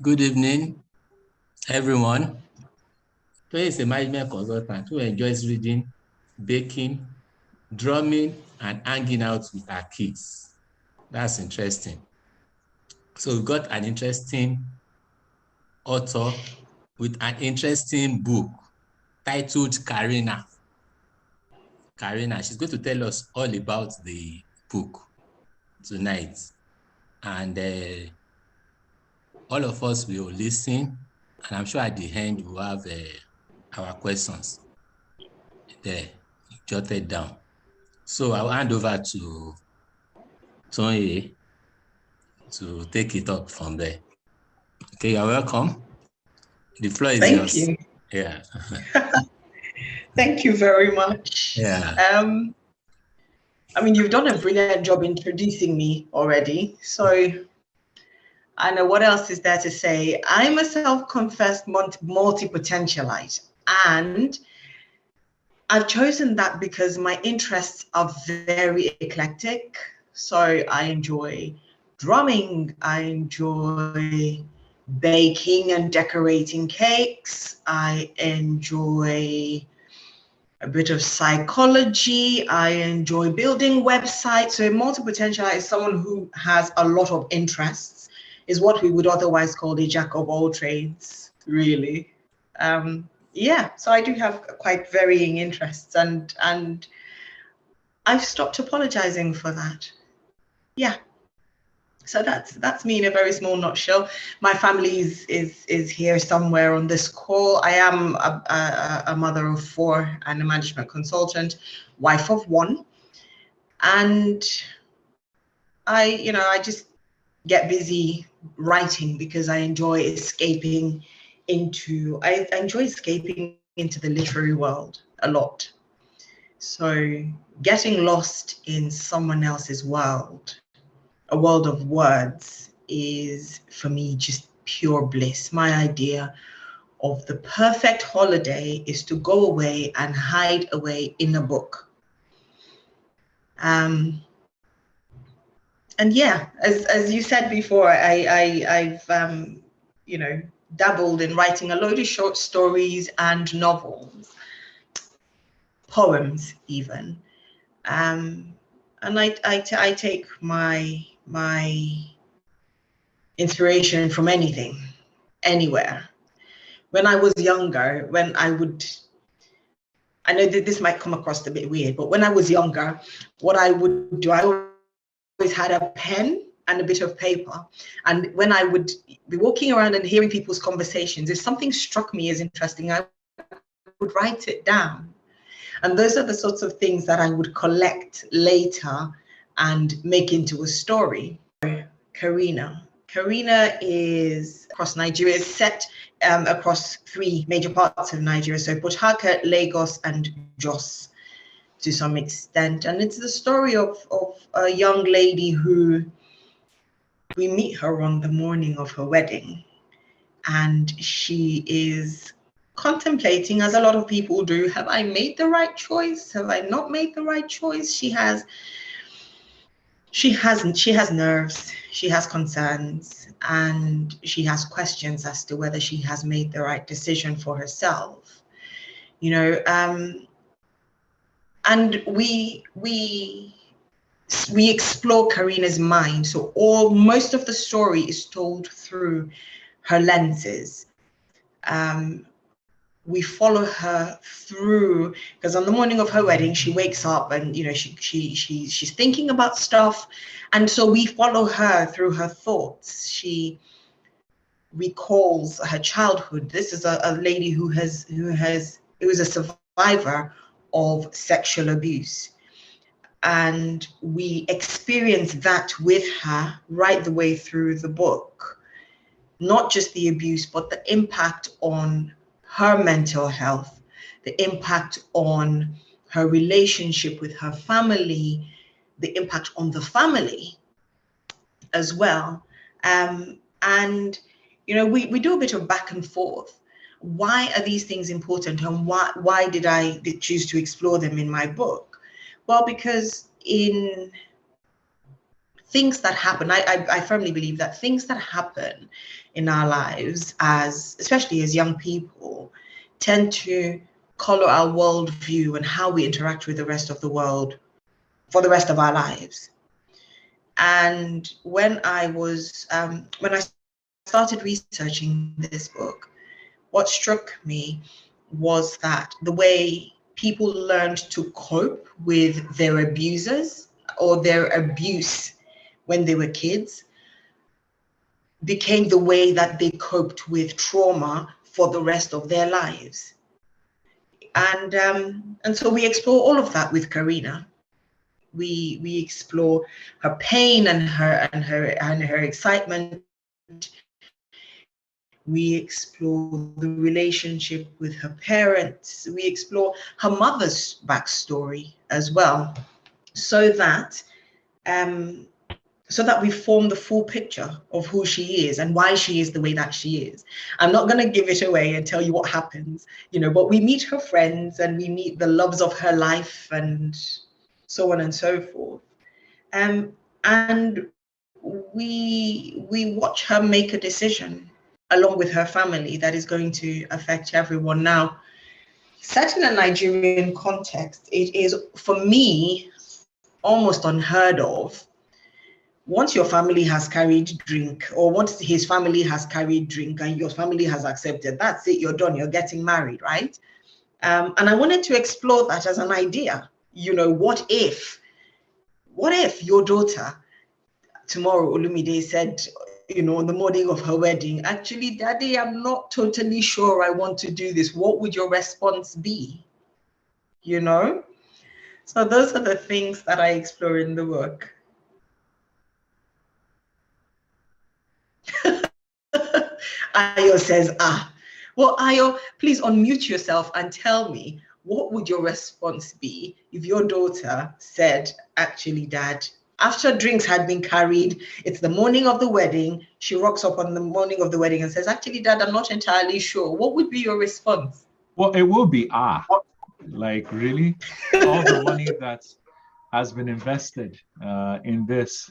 Good evening, everyone. Today is a management consultant who enjoys reading, baking, drumming, and hanging out with our kids. That's interesting. So we've got an interesting author with an interesting book titled Karina. Karina, she's going to tell us all about the book tonight. And all of us will listen. And I'm sure at the end we'll have our questions there jotted down. So I'll hand over to Tony to take it up from there. Okay, you're welcome. The floor is Thank yours. you. Yeah. Thank you very much. Yeah. You've done a brilliant job introducing me already. So I know what else is there to say. I'm a self-confessed multi-potentialite, and I've chosen that because my interests are very eclectic. So I enjoy drumming, I enjoy baking and decorating cakes, I enjoy a bit of psychology, I enjoy building websites. So a multi-potentialite is someone who has a lot of interests, is what we would otherwise call a jack of all trades, really. So I do have quite varying interests, and I've stopped apologizing for that. Yeah. So that's me in a very small nutshell. My family is here somewhere on this call. I am a mother of 4 and a management consultant, wife of 1, and I just get busy writing because I enjoy escaping into the literary world a lot. So getting lost in someone else's world, a world of words, is for me just pure bliss. My idea of the perfect holiday is to go away and hide away in a book. And yeah, as you said before, I've dabbled in writing a load of short stories and novels, poems even. And I take my inspiration from anything, anywhere. When I was younger, I know that this might come across a bit weird, but when I was younger, what I would do, I always had a pen and a bit of paper. And when I would be walking around and hearing people's conversations, if something struck me as interesting, I would write it down. And those are the sorts of things that I would collect later and make into a story. Karina. Karina is across Nigeria, is set across 3 major parts of Nigeria, so Port Harcourt, Lagos, and Jos to some extent. And it's the story of a young lady who, we meet her on the morning of her wedding, and she is contemplating, as a lot of people do, have I made the right choice? Have I not made the right choice? She has nerves, she has concerns, and she has questions as to whether she has made the right decision for herself. And we explore Karina's mind. So most of the story is told through her lenses. We follow her through, because on the morning of her wedding, she wakes up and she's thinking about stuff, and so we follow her through her thoughts. She recalls her childhood. This is a lady who was a survivor of sexual abuse, and we experience that with her right the way through the book. Not just the abuse, but the impact on her mental health, the impact on her relationship with her family, the impact on the family as well. And we do a bit of back and forth. Why are these things important, and why did I choose to explore them in my book? Well, because things that happen, I firmly believe that things that happen in our lives, especially as young people, tend to color our worldview and how we interact with the rest of the world for the rest of our lives. And when I started researching this book, what struck me was that the way people learned to cope with their abusers or their abuse when they were kids became the way that they coped with trauma for the rest of their lives. And so we explore all of that with Karina. We explore her pain and her excitement. We explore the relationship with her parents. We explore her mother's backstory as well, so that we form the full picture of who she is and why she is the way that she is. I'm not going to give it away and tell you what happens, but we meet her friends and we meet the loves of her life and so on and so forth. And we watch her make a decision along with her family that is going to affect everyone. Now, set in a Nigerian context, it is, for me, almost unheard of. Once your family has carried drink, or once his family has carried drink and your family has accepted, that's it, you're done, you're getting married, right? And I wanted to explore that as an idea. What if your daughter tomorrow, Olumide, said, on the morning of her wedding, actually, Daddy, I'm not totally sure I want to do this. What would your response be? So those are the things that I explore in the book. Ayo says, Well, Ayo, please unmute yourself and tell me, what would your response be if your daughter said, actually, Dad, after drinks had been carried, it's the morning of the wedding, she rocks up on the morning of the wedding and says, actually, Dad, I'm not entirely sure. What would be your response? Well, it will be, like, really? All the money that has been invested in this.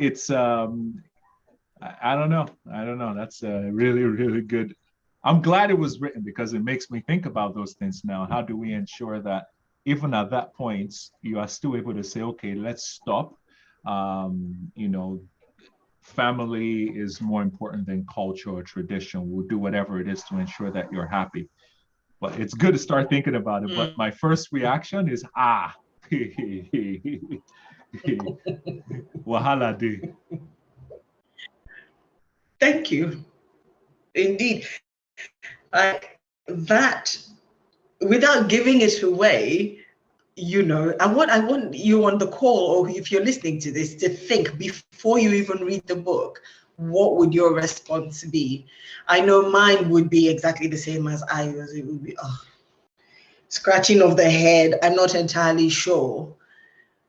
It's I don't know. That's really, really good. I'm glad it was written because it makes me think about those things now. How do we ensure that even at that point, you are still able to say, okay, let's stop. Family is more important than culture or tradition. We'll do whatever it is to ensure that you're happy. But it's good to start thinking about it. But my first reaction is, wahala de. Thank you. Indeed. Like that, without giving it away, I want you on the call, or if you're listening to this, to think before you even read the book, what would your response be? I know mine would be exactly the same as Ayo's. It would be scratching of the head. I'm not entirely sure.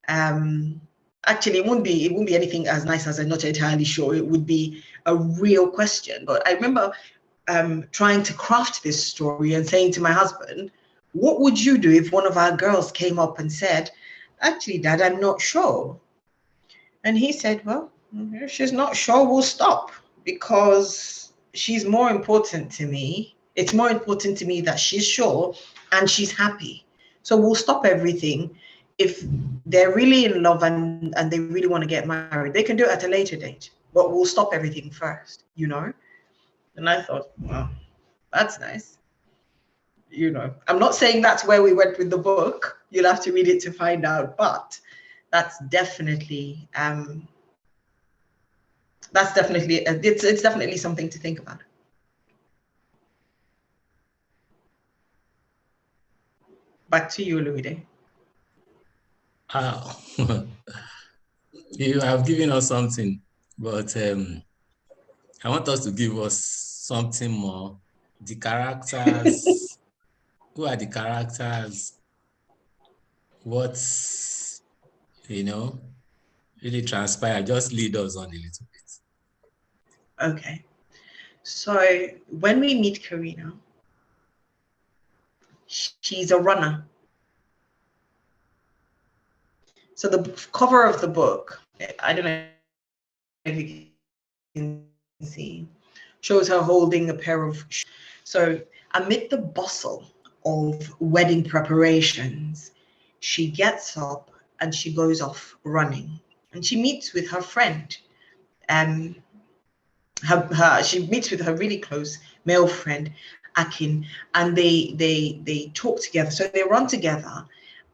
Actually, it wouldn't be anything as nice as I'm not entirely sure. It would be a real question. But I remember trying to craft this story and saying to my husband, what would you do if one of our girls came up and said, actually, Dad, I'm not sure? And he said, well, if she's not sure, we'll stop, because she's more important to me. It's more important to me that she's sure and she's happy. So we'll stop everything. If they're really in love and they really want to get married, they can do it at a later date, but we'll stop everything first, And I thought, wow, that's nice. I'm not saying that's where we went with the book. You'll have to read it to find out, but that's definitely it's definitely something to think about. Back to you, Olumide. You have given us something, but I want us to give us something more. The characters, who are the characters? What's, really transpired? Just lead us on a little bit. Okay. So when we meet Karina, she's a runner. So the cover of the book, I don't know if you can see, shows her holding a pair of shoes. So amid the bustle of wedding preparations, she gets up and she goes off running, and she meets with her friend. Um, she meets with her really close male friend, Akin, and they talk together. So they run together,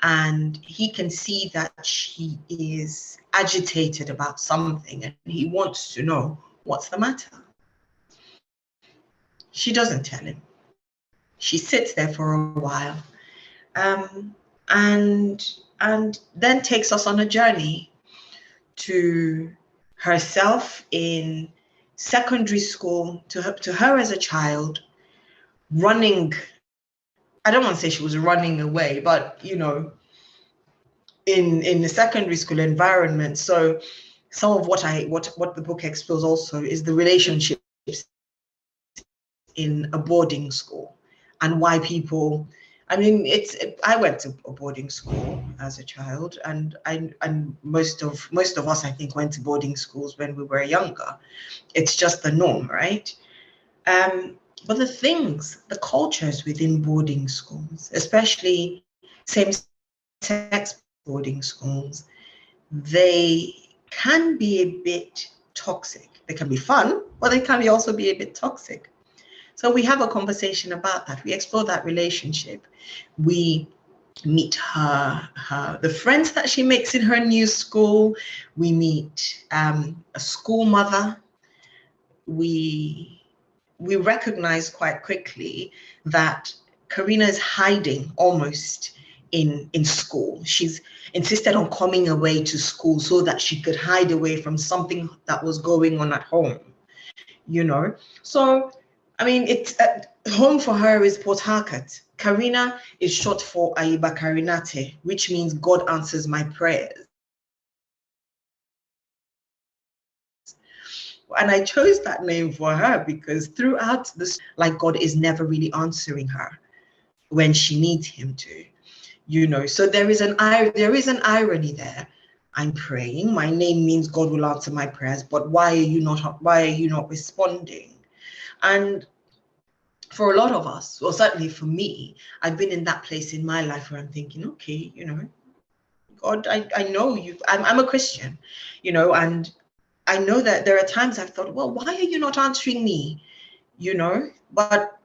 and he can see that she is agitated about something, and he wants to know what's the matter. She doesn't tell him. She sits there for a while, um, and then takes us on a journey to herself in secondary school, to her as a child, running. I don't want to say she was running away, but in the secondary school environment. So some of what the book explores also is the relationships in a boarding school, and why people, I mean, I went to a boarding school as a child, and most of us, I think, went to boarding schools when we were younger. It's just the norm, right? But the cultures within boarding schools, especially same-sex boarding schools, they can be a bit toxic. They can be fun, but they can also be a bit toxic. So we have a conversation about that. We explore that relationship. We meet the friends that she makes in her new school. We meet a school mother. We recognize quite quickly that Karina is hiding almost in school. She's insisted on coming away to school so that she could hide away from something that was going on at home. So I mean, it's home for her is Port Harcourt. Karina is short for Aiba Karinate, which means God answers my prayers. And I chose that name for her because throughout this, like, God is never really answering her when she needs him to. So there is an irony there. I'm praying. My name means God will answer my prayers, but why are you not responding? And for a lot of us, or certainly for me, I've been in that place in my life where I'm thinking, okay, God, I know I'm a Christian, and I know that there are times I've thought, well, why are you not answering me? But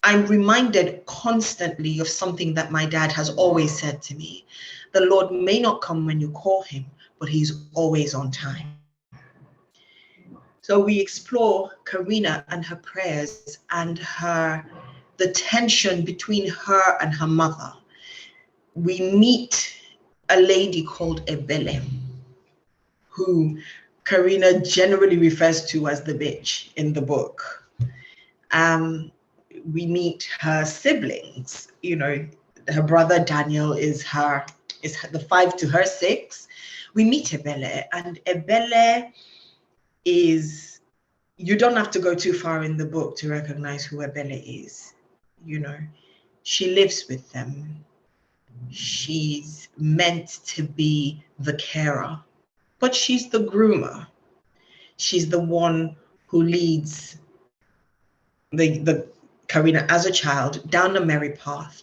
I'm reminded constantly of something that my dad has always said to me. The Lord may not come when you call him, but he's always on time. So we explore Karina and her prayers and the tension between her and her mother. We meet a lady called Ebele, who Karina generally refers to as the bitch in the book. We meet her siblings. Her brother Daniel is the 5 to her 6. We meet Ebele, and Ebele is, you don't have to go too far in the book to recognize who Ebele is. She lives with them. She's meant to be the carer, but she's the groomer. She's the one who leads the Karina as a child down the merry path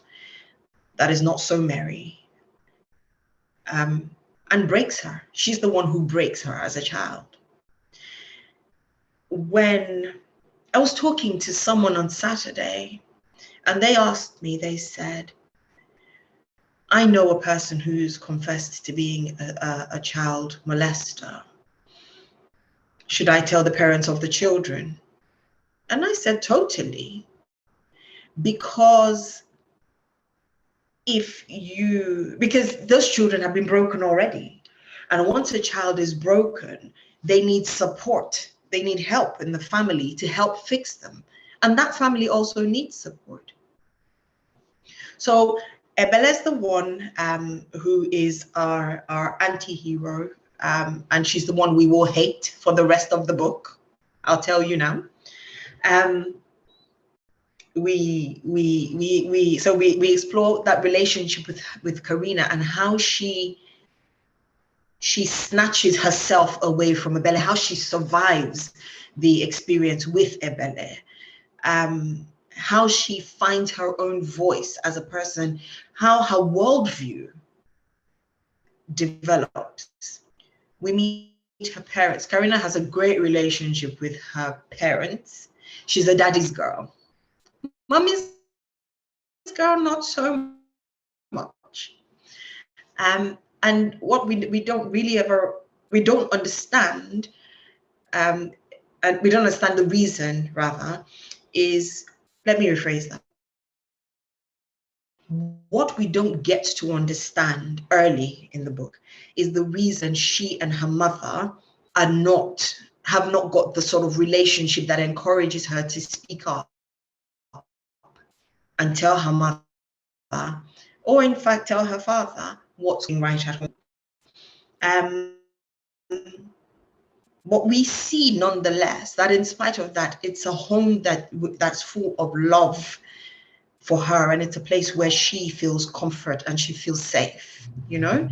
that is not so merry, and breaks her. She's the one who breaks her as a child. When I was talking to someone on Saturday, and they asked me, they said, I know a person who's confessed to being a child molester. Should I tell the parents of the children? And I said, totally. Because those children have been broken already. And once a child is broken, they need support. They need help in the family to help fix them. And that family also needs support. So Ebele is the one who is our anti-hero, and she's the one we will hate for the rest of the book. I'll tell you now. We explore that relationship with Karina and how she she snatches herself away from Ebele, how she survives the experience with Ebele, how she finds her own voice as a person, how her worldview develops. We meet her parents. Karina has a great relationship with her parents. She's a daddy's girl. Mommy's girl, not so much. And what we don't really ever, we don't understand, and we don't understand the reason, rather, is, let me rephrase that. What we don't get to understand early in the book is the reason she and her mother have not got the sort of relationship that encourages her to speak up and tell her mother, or in fact tell her father, what's going right at home. But we see nonetheless that in spite of that, it's a home that's full of love for her, and it's a place where she feels comfort and she feels safe, you know.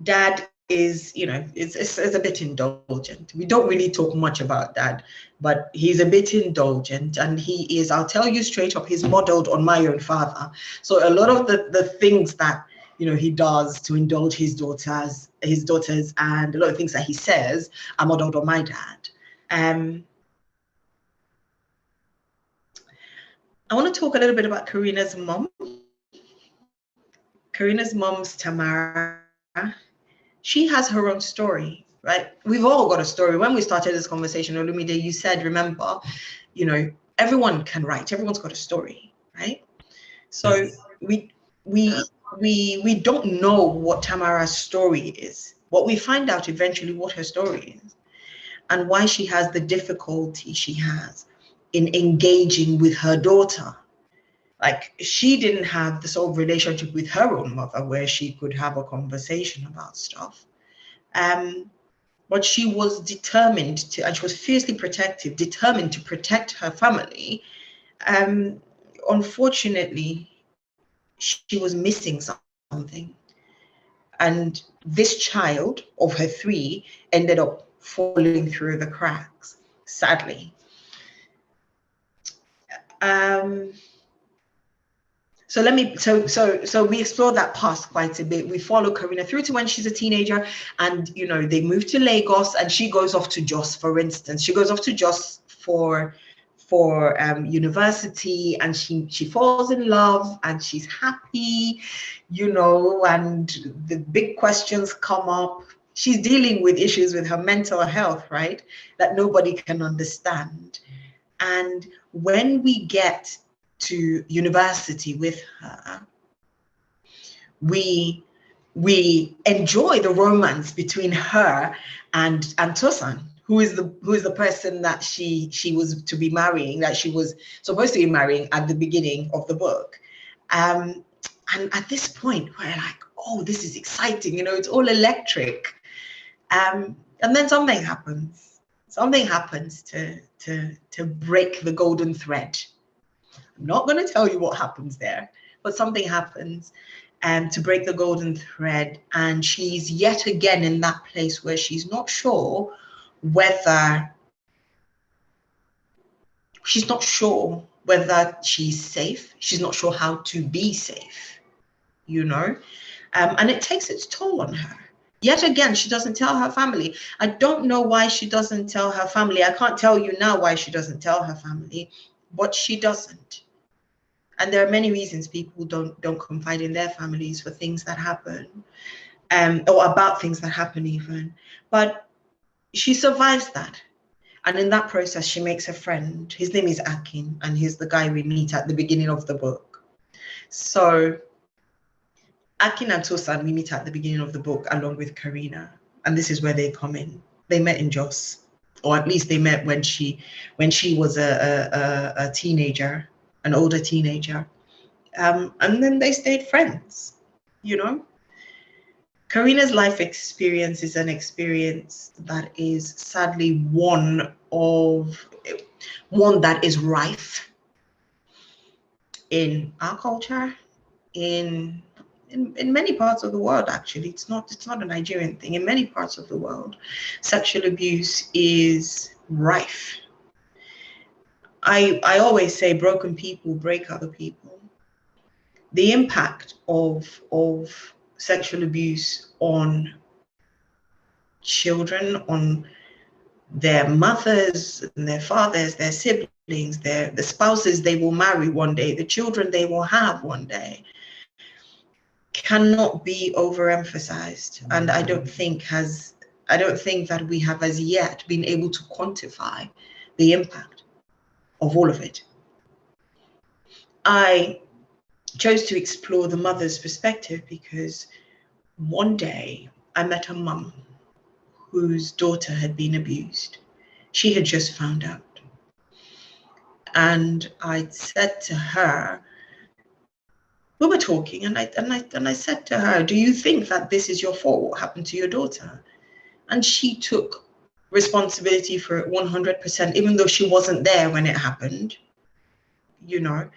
Dad is, you know, it's a bit indulgent. We don't really talk much about Dad, but he's a bit indulgent, and he is, I'll tell you straight up, he's modeled on my own father. So a lot of the things that, you know, he does to indulge his daughters, and a lot of things that he says are modeled on my dad. I want to talk a little bit about Karina's mom. Karina's mom's Tamara. She has her own story, right? We've all got a story. When we started this conversation, Olumide, you said, remember, you know, everyone can write. Everyone's got a story, right? So Yes. we don't know what Tamara's story is. What we find out eventually what her story is and why she has the difficulty she has in engaging with her daughter. Like, she didn't have the sort of relationship with her own mother where she could have a conversation about stuff. But she was determined to, and she was fiercely protective, determined to protect her family. Unfortunately, she was missing something. And this child of her 3 ended up falling through the cracks, sadly. So we explore that past quite a bit. We follow Karina through to when she's a teenager, and you know, they move to Lagos, and she goes off to Jos, for instance. She goes off to Jos for university, and she falls in love, and she's happy, you know, and the big questions come up. She's dealing with issues with her mental health, right, that nobody can understand. And when we get to university with her, we enjoy the romance between her and Tosan, who is the person that she was to be marrying, that she was supposed to be marrying at the beginning of the book. And at this point, we're like, oh, this is exciting, you know, it's all electric. And then something happens. Something happens to break the golden thread. I'm not going to tell you what happens there, but something happens to break the golden thread. And she's yet again in that place where she's not sure whether she's safe. She's not sure how to be safe, you know, and it takes its toll on her. Yet again, she doesn't tell her family. I don't know why she doesn't tell her family. I can't tell you now why she doesn't tell her family, but she doesn't. And there are many reasons people don't confide in their families for things that happen, or about things that happen even. But she survives that. And in that process, she makes a friend. His name is Akin, and he's the guy we meet at the beginning of the book. So Akin and Tosan, we meet at the beginning of the book along with Karina. And this is where they come in. They met in Jos, or at least they met when she was a teenager, an older teenager. And then they stayed friends, you know. Karina's life experience is an experience that is sadly one that is rife in our culture, in in many parts of the world, actually. It's not a Nigerian thing. In many parts of the world, sexual abuse is rife. I always say broken people break other people. The impact of sexual abuse on children, on their mothers and their fathers, their siblings, the spouses they will marry one day, the children they will have one day, cannot be overemphasized. And I don't think that we have as yet been able to quantify the impact of all of it. I chose to explore the mother's perspective because one day I met a mum whose daughter had been abused. She had just found out. And I said to her, we were talking, and I said to her, do you think that this is your fault, what happened to your daughter? And she took responsibility for it 100%, even though she wasn't there when it happened, you know.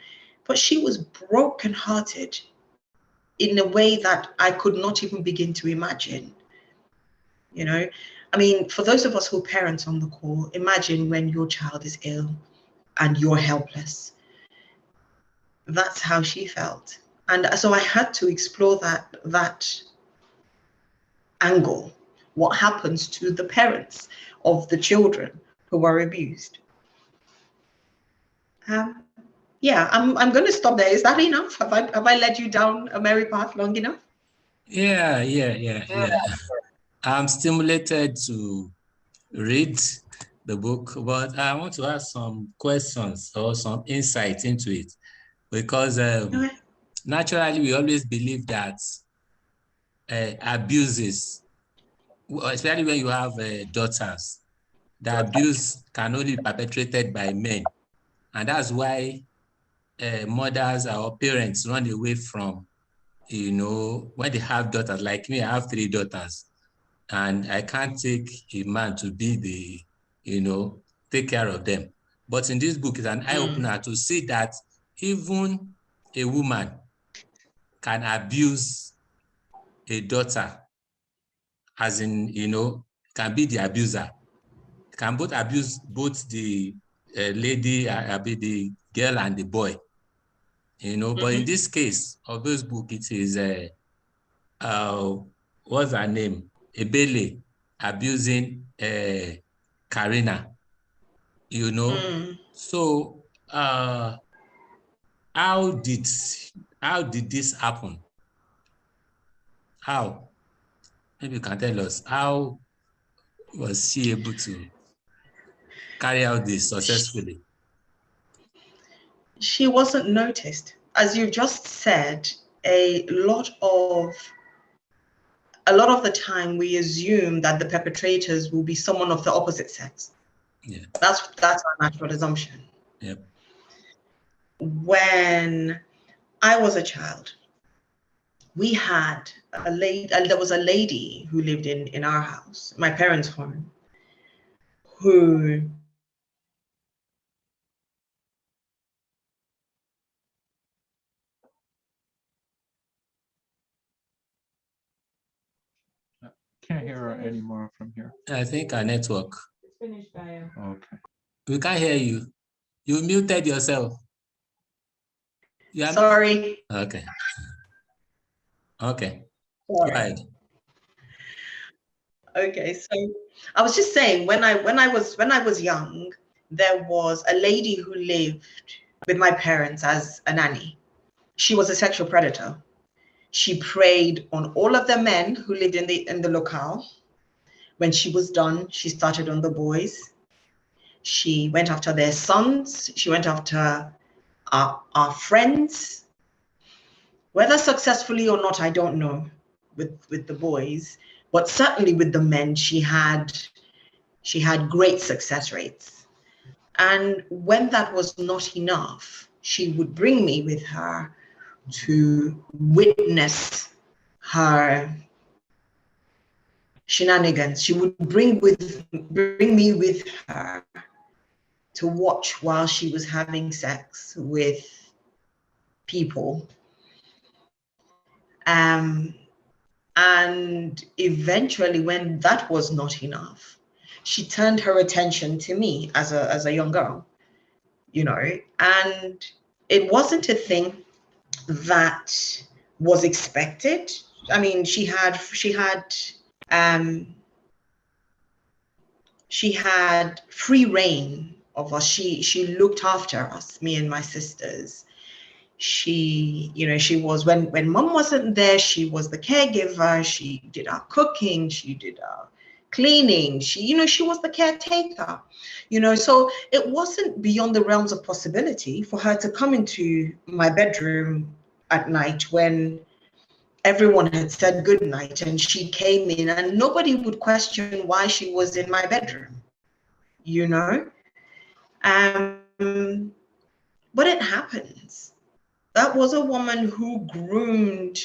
But she was brokenhearted in a way that I could not even begin to imagine, you know. I mean, for those of us who are parents on the call, imagine when your child is ill and you're helpless. That's how she felt. And so I had to explore that angle. What happens to the parents of the children who were abused? Yeah, I'm going to stop there. Is that enough? Have I led you down a merry path long enough? Yeah. I'm stimulated to read the book, but I want to ask some questions or some insight into it, because naturally we always believe that abuses, especially when you have daughters, the abuse can only be perpetrated by men, and that's why mothers or parents run away from, when they have daughters. Like me, I have 3 daughters, and I can't take a man to be take care of them. But in this book, it's an eye-opener to see that even a woman can abuse a daughter, as in, can be the abuser, can both abuse both the lady, the girl and the boy, But in this case of this book, it is, what's her name? Ebele abusing Karina, So how did this happen? How? Maybe you can tell us, how was she able to carry out this successfully? She wasn't noticed. As you just said, a lot of the time we assume that the perpetrators will be someone of the opposite sex. Yeah. That's our natural assumption. Yep. When I was a child, we had there was a lady who lived in our house, my parents' home, who Can't hear her anymore from here. I think our network. It's finished, Diane. Okay. We can't hear you. You muted yourself. Sorry. Okay. Okay. Sorry. Go ahead. Okay, so I was just saying, when I was young, there was a lady who lived with my parents as a nanny. She was a sexual predator. She preyed on all of the men who lived in the locale. When she was done, she started on the boys. She went after their sons. She went after our friends. Whether successfully or not, I don't know, with the boys, but certainly with the men, she had great success rates. And when that was not enough, she would bring me with her to witness her shenanigans. She would bring me with her to watch while she was having sex with people. And eventually, when that was not enough, she turned her attention to me as a young girl, you know, and it wasn't a thing that was expected. I mean, she had free reign of us. She looked after us, me and my sisters. She, you know, she was, when mom wasn't there, she was the caregiver. She did our cooking, she did our cleaning, she, you know, she was the caretaker, you know. So it wasn't beyond the realms of possibility for her to come into my bedroom at night when everyone had said good night, and she came in and nobody would question why she was in my bedroom, you know. But it happens. That was a woman who groomed.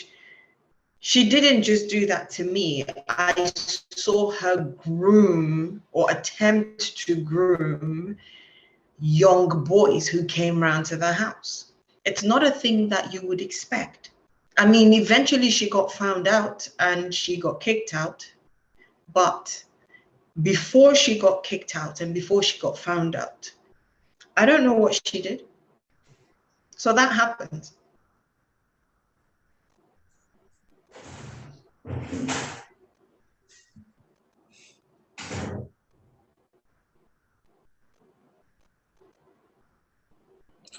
She didn't just do that to me. I saw her groom or attempt to groom young boys who came round to the house. It's not a thing that you would expect. I mean, eventually she got found out and she got kicked out. But before she got kicked out and before she got found out, I don't know what she did. So that happened.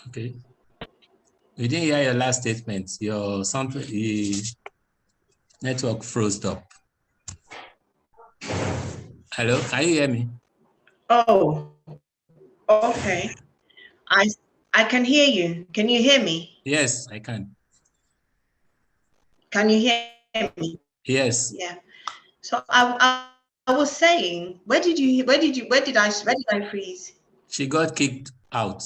Okay. We didn't hear your last statement. Your something, the network froze up. Hello, can you hear me? Oh, okay. I can hear you. Can you hear me? Yes, I can. Can you hear me? Yes. Yeah. So I was saying, where did I freeze? She got kicked out.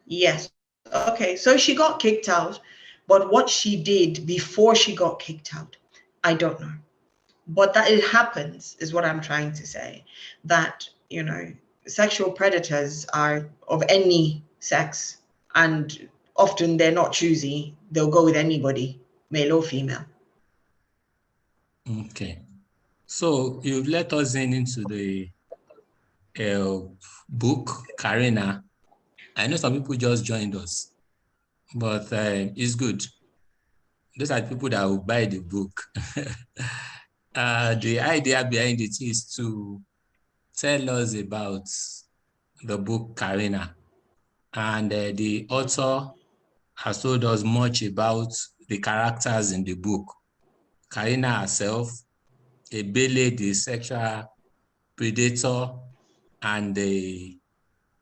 Yes. Okay. So she got kicked out, but what she did before she got kicked out, I don't know. But that it happens is what I'm trying to say. That, you know, sexual predators are of any sex, and often they're not choosy. They'll go with anybody, male or female. Okay. So you've let us into the book, Karina. I know some people just joined us, but it's good. Those are the people that will buy the book. The idea behind it is to tell us about the book, Karina. And the author has told us much about the characters in the book. Karina herself, Ebele, the sexual predator, and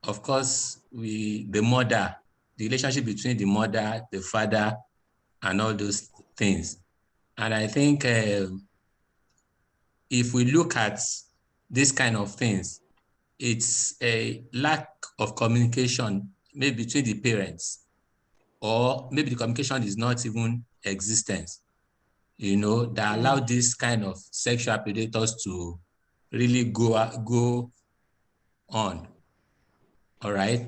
of course, the mother, the relationship between the mother, the father, and all those things. And I think if we look at these kind of things, it's a lack of communication, maybe between the parents, or maybe the communication is not even existent, you know, that allow this kind of sexual predators to really go on. All right.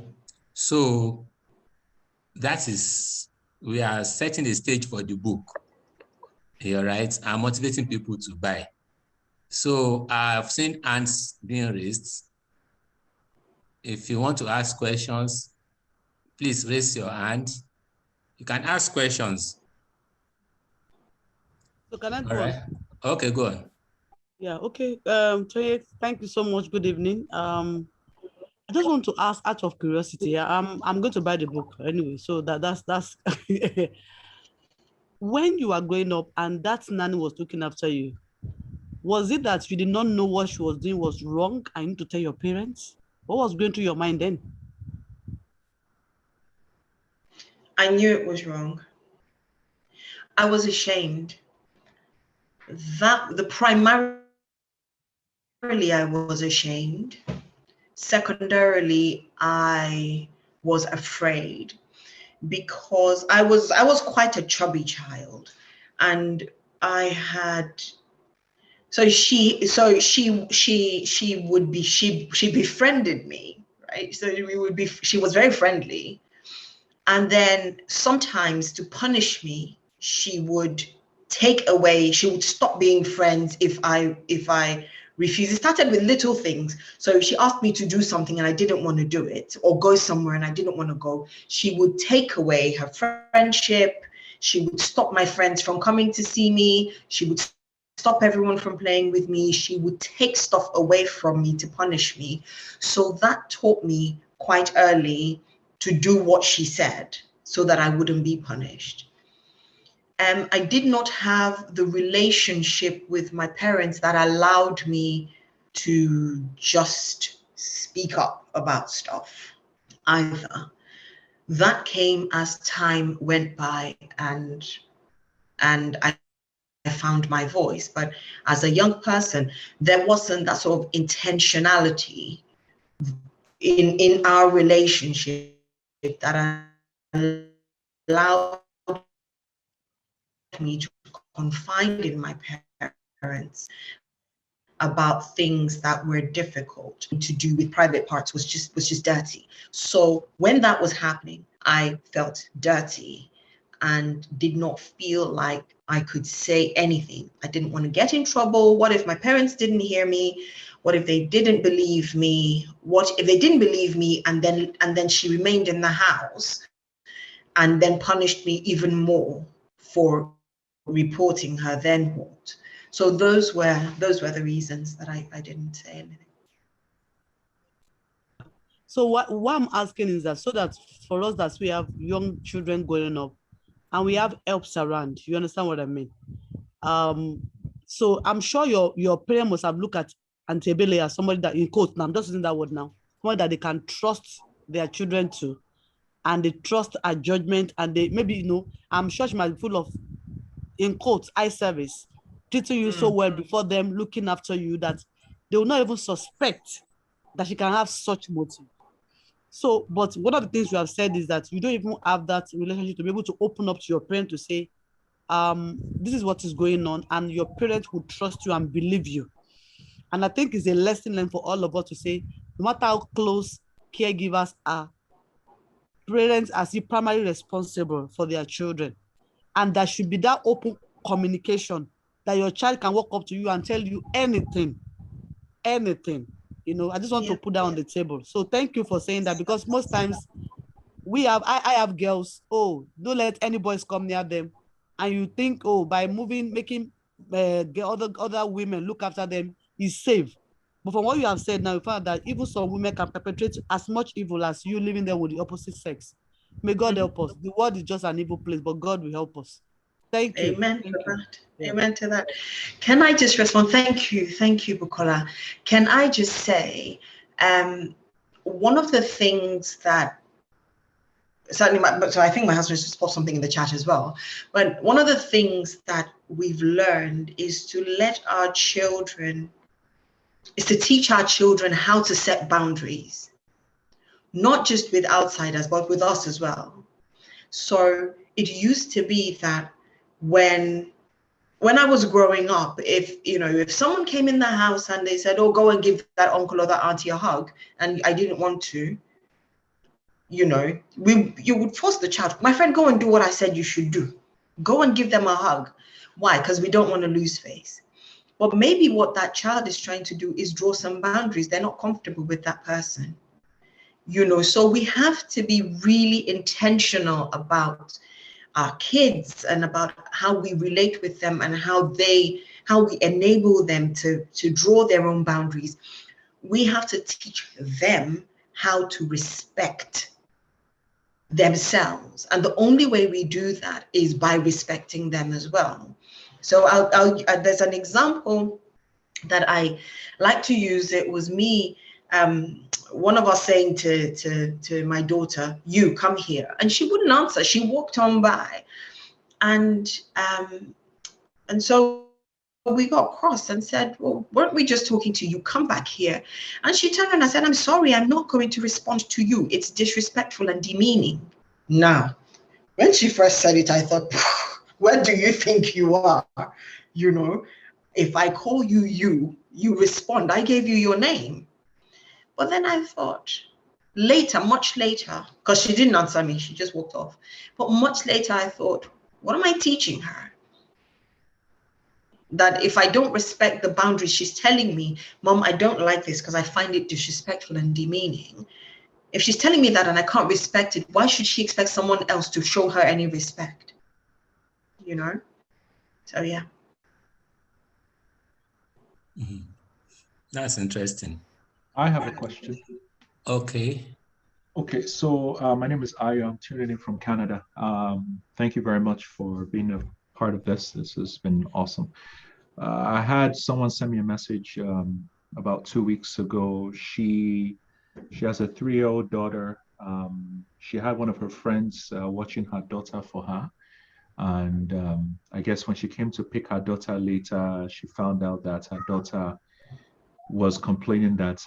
So that is, we are setting the stage for the book. All right. And motivating people to buy. So I've seen hands being raised. If you want to ask questions, please raise your hand. You can ask questions. So can I All go right. on? Okay, go on. Yeah, okay. Toye, thank you so much. Good evening. I just want to ask out of curiosity. I'm going to buy the book anyway. So that's when you are growing up and that nanny was looking after you, was it that you did not know what she was doing was wrong and you need to tell your parents? What was going through your mind then? I knew it was wrong. I was ashamed. Primarily I was ashamed. Secondarily, I was afraid because I was quite a chubby child, and I had she befriended me, right? So she was very friendly, And then sometimes to punish me, she would stop being friends if I refuse. It started with little things. So if she asked me to do something and I didn't want to do it, or go somewhere and I didn't want to go, she would take away her friendship. She would stop my friends from coming to see me. She would stop everyone from playing with me. She would take stuff away from me to punish me. So that taught me quite early to do what she said so that I wouldn't be punished. I did not have the relationship with my parents that allowed me to just speak up about stuff either. That came as time went by and I found my voice. But as a young person, there wasn't that sort of intentionality in our relationship that allowed me to confide in my parents about things that were difficult to do with private parts was just dirty. So when that was happening, I felt dirty and did not feel like I could say anything. I didn't want to get in trouble. What if my parents didn't hear me? What if they didn't believe me? What if they didn't believe me and then she remained in the house and then punished me even more for reporting her then what? So those were the reasons that I didn't say anything. So what I'm asking is that so that for us that we have young children growing up and we have helps around, you understand what I mean? So I'm sure your parents must have looked at Auntie Ebele as somebody that, in quotes, now I'm just using that word now, somebody that they can trust their children to, and they trust our judgment, and they maybe, I'm sure she might be full of, in quotes, eye service, treating you so well before them, looking after you, that they will not even suspect that she can have such motive. So, but one of the things you have said is that you don't even have that relationship to be able to open up to your parent to say, this is what is going on, and your parents will trust you and believe you. And I think it's a lesson learned for all of us to say, no matter how close caregivers are, parents are still primarily responsible for their children. And there should be that open communication that your child can walk up to you and tell you anything. I just want to put that on the table. So thank you for saying that, because most times I have girls, oh, don't let any boys come near them. And you think, oh, by making other women look after them is safe. But from what you have said now, you found that even some women can perpetrate as much evil as you living there with the opposite sex. May God help us. The world is just an evil place, but God will help us. Thank you. Amen Thank to you. that. Yeah. Amen to that. Can I just respond? Thank you, Bukola. Can I just say, one of the things that certainly, so I think my husband just put something in the chat as well. But one of the things that we've learned is to teach our children how to set boundaries, not just with outsiders, but with us as well. So it used to be that when I was growing up, if someone came in the house and they said, oh, go and give that uncle or that auntie a hug, and I didn't want to, you would force the child, my friend, go and do what I said you should do. Go and give them a hug. Why? Because we don't want to lose face. But maybe what that child is trying to do is draw some boundaries. They're not comfortable with that person. So we have to be really intentional about our kids and about how we relate with them and how we enable them to draw their own boundaries. We have to teach them how to respect themselves. And the only way we do that is by respecting them as well. So there's an example that I like to use. It was me, one of us saying to my daughter, you come here. And she wouldn't answer. She walked on by. And so we got cross and said, well, weren't we just talking to you? Come back here. And she turned and I said, I'm sorry, I'm not going to respond to you. It's disrespectful and demeaning. Now, when she first said it, I thought, where do you think you are? If I call you, you respond. I gave you your name. But then I thought, later, much later, because she didn't answer me, she just walked off. But much later, I thought, what am I teaching her? That if I don't respect the boundaries, she's telling me, Mom, I don't like this because I find it disrespectful and demeaning. If she's telling me that and I can't respect it, why should she expect someone else to show her any respect? You know? So, yeah. Mhm. That's interesting. I have a question. Okay. Okay, so my name is Ayo. I'm tuning in from Canada. Thank you very much for being a part of this. This has been awesome. I had someone send me a message about 2 weeks ago. She has a 3-year-old daughter. She had one of her friends watching her daughter for her. And I guess when she came to pick her daughter later, she found out that her daughter was complaining that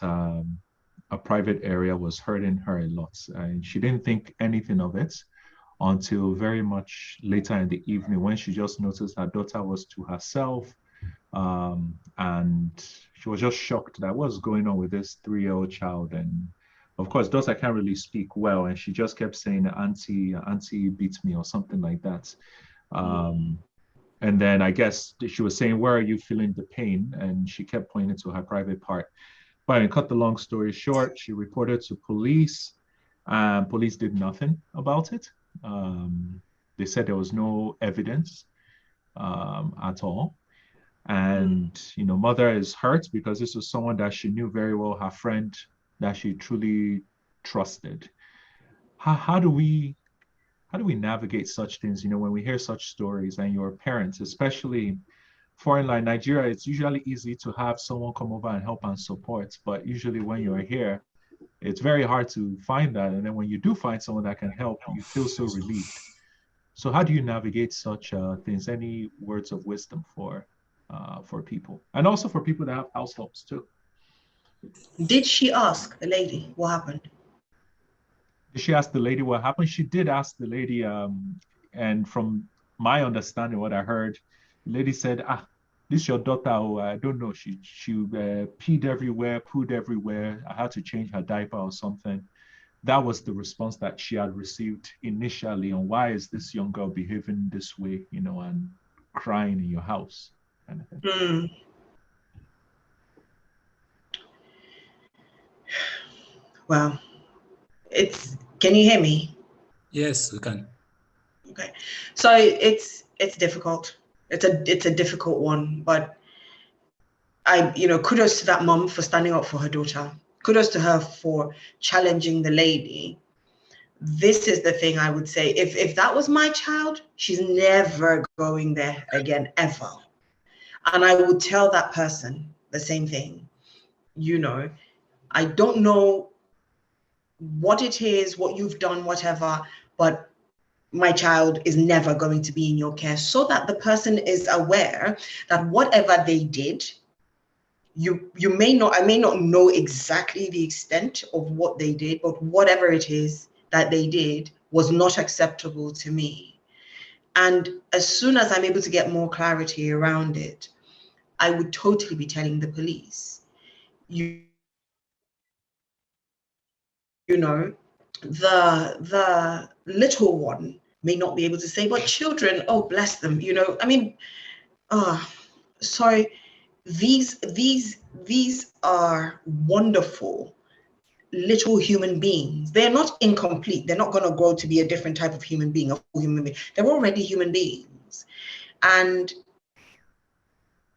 a private area was hurting her a lot. And she didn't think anything of it until very much later in the evening when she just noticed her daughter was to herself. And she was just shocked that what's going on with this 3-year-old child. And of course, daughter can't really speak well. And she just kept saying, auntie beat me or something like that. And then I guess she was saying, where are you feeling the pain? And she kept pointing to her private part. But to cut the long story short, she reported to police, and police did nothing about it. They said there was no evidence at all. And, mother is hurt because this was someone that she knew very well, her friend that she truly trusted. How do we navigate such things, when we hear such stories and your parents, especially foreign like Nigeria, it's usually easy to have someone come over and help and support. But usually when you're here, it's very hard to find that. And then when you do find someone that can help, you feel so relieved. So how do you navigate such things? Any words of wisdom for people, and also for people that have house helps too? Did she ask the lady what happened? Did she ask the lady what happened? She did ask the lady, and from my understanding, what I heard, the lady said, this is your daughter. Oh, I don't know. She peed everywhere, pooed everywhere. I had to change her diaper or something. That was the response that she had received initially on why is this young girl behaving this way, and crying in your house, kind of thing. Well, can you hear me? Yes, we can. Okay. So it's difficult. It's a difficult one, but kudos to that mom for standing up for her daughter. Kudos to her for challenging the lady. This is the thing I would say. If that was my child, she's never going there again, ever. And I would tell that person the same thing. I don't know what it is, what you've done, whatever, but my child is never going to be in your care, so that the person is aware that whatever they did, I may not know exactly the extent of what they did, but whatever it is that they did was not acceptable to me. And as soon as I'm able to get more clarity around it, I would totally be telling the police. The little one may not be able to say, but children, oh bless them, so these are wonderful little human beings. They're not incomplete. They're not going to grow to be a different type of human being, a full human being. They're already human beings. And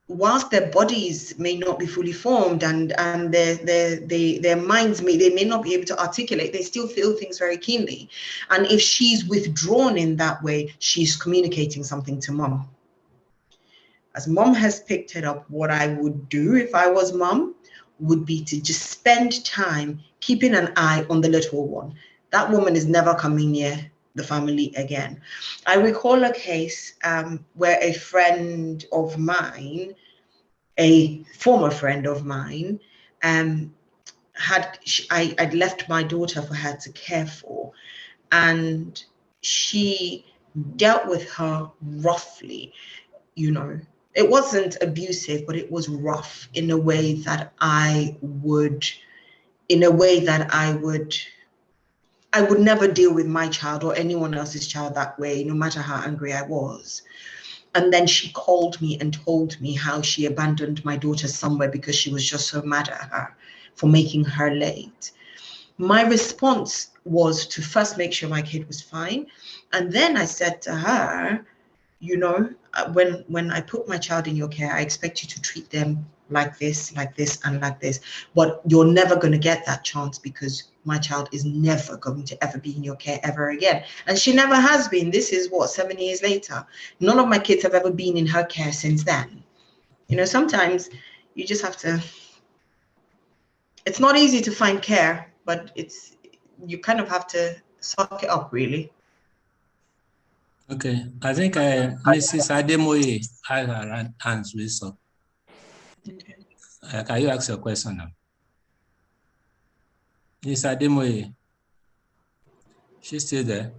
whilst their bodies may not be fully formed and their minds may not be able to articulate, they still feel things very keenly. And if she's withdrawn in that way, she's communicating something to mom. As mom has picked it up, what I would do if I was mom would be to just spend time keeping an eye on the little one. That woman is never coming near the family again. I recall a case where a friend of mine, a former friend of mine, I'd left my daughter for her to care for, and she dealt with her roughly. It wasn't abusive, but it was rough in a way that I would I would never deal with my child or anyone else's child that way, no matter how angry I was. And then she called me and told me how she abandoned my daughter somewhere because she was just so mad at her for making her late. My response was to first make sure my kid was fine. And then I said to her, you know, when I put my child in your care, I expect you to treat them like this, and like this. But you're never going to get that chance because my child is never going to ever be in your care ever again. And she never has been. This is what, 7 years later. None of my kids have ever been in her care since then. You know, sometimes you just have to, it's not easy to find care, but you kind of have to suck it up, really. Okay, I think Mrs. Ademoye has her hands raised up. Okay. Can you ask your question now? Mrs. Ademoye, she's still there?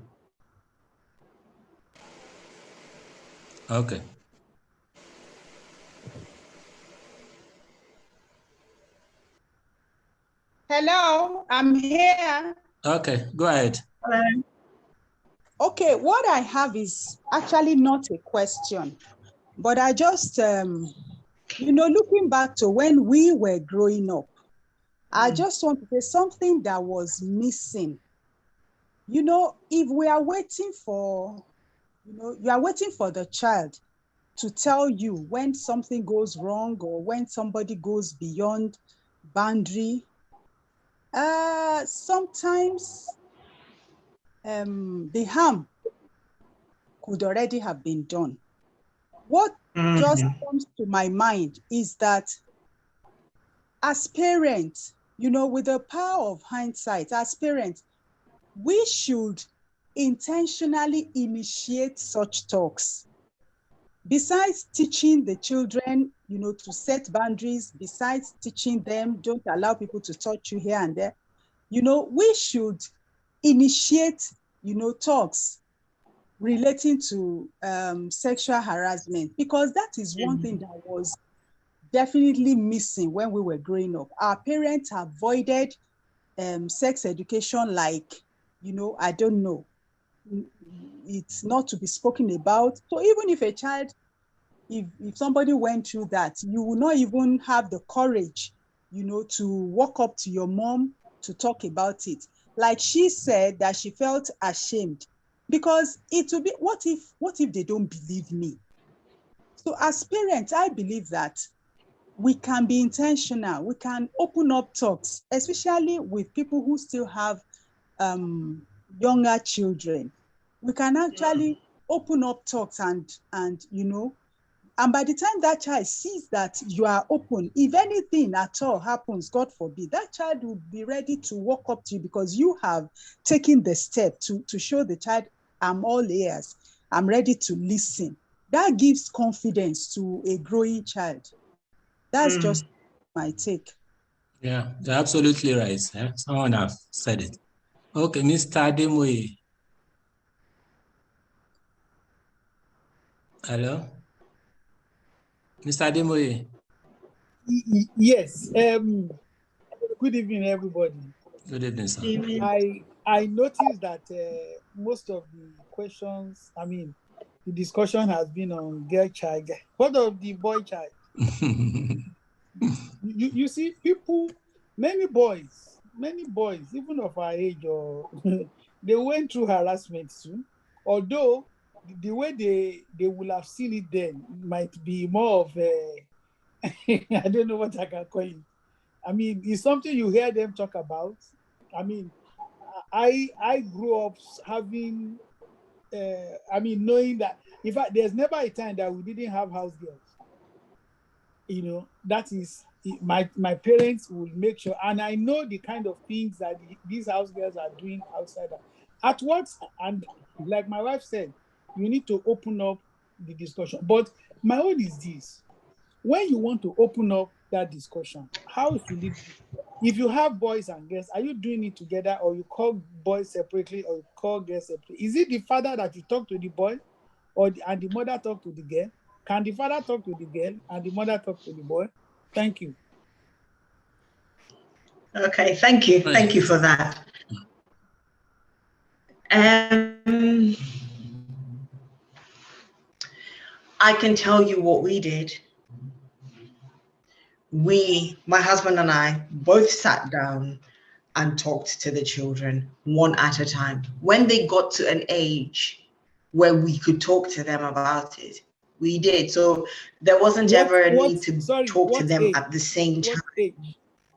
Okay. Hello, I'm here. Okay, go ahead. Hello. Okay, what I have is actually not a question, but I just, looking back to when we were growing up, I just want to say something that was missing. You know, if we are waiting for, you are waiting for the child to tell you when something goes wrong or when somebody goes beyond boundary, sometimes the harm could already have been done. What just comes to my mind is that as parents, with the power of hindsight, as parents, we should intentionally initiate such talks. Besides teaching the children, to set boundaries, besides teaching them, don't allow people to touch you here and there, we should initiate, talks relating to sexual harassment, because that is one thing that was definitely missing when we were growing up. Our parents avoided sex education like, I don't know, it's not to be spoken about. So even if a child, if somebody went through that, you will not even have the courage, to walk up to your mom to talk about it. Like she said that she felt ashamed because it will be, what if they don't believe me? So as parents, I believe that we can be intentional. We can open up talks, especially with people who still have younger children. We can actually open up talks and by the time that child sees that you are open, if anything at all happens, God forbid, that child will be ready to walk up to you because you have taken the step to show the child, I'm all ears, I'm ready to listen. That gives confidence to a growing child. That's just my take. Yeah, you're absolutely right. Someone has said it. Okay, Mr. Ademoye. Hello? Mr. Ademoye. Yes. Good evening, everybody. Good evening, sir. I noticed that most of the questions, the discussion has been on girl child. What of the boy child? you see, many boys, even of our age, or they went through harassment too. Although the way they will have seen it then might be more of a, I don't know what I can call it. It's something you hear them talk about. I grew up having, knowing that, in fact, there's never a time that we didn't have house girls. That is, my parents will make sure, and I know the kind of things that these house girls are doing outside. At what, and like my wife said, you need to open up the discussion. But my own is this: when you want to open up that discussion, how should it be? If you have boys and girls, are you doing it together, or you call boys separately, or you call girls separately? Is it the father that you talk to the boy, and the mother talk to the girl? Can the father talk to the girl and the mother talk to the boy? Thank you. Okay, thank you. Thank you for that. Um, I can tell you what we did. My husband and I, both sat down and talked to the children one at a time. When they got to an age where we could talk to them about it, we did. So there wasn't ever a need to talk to them at the same time.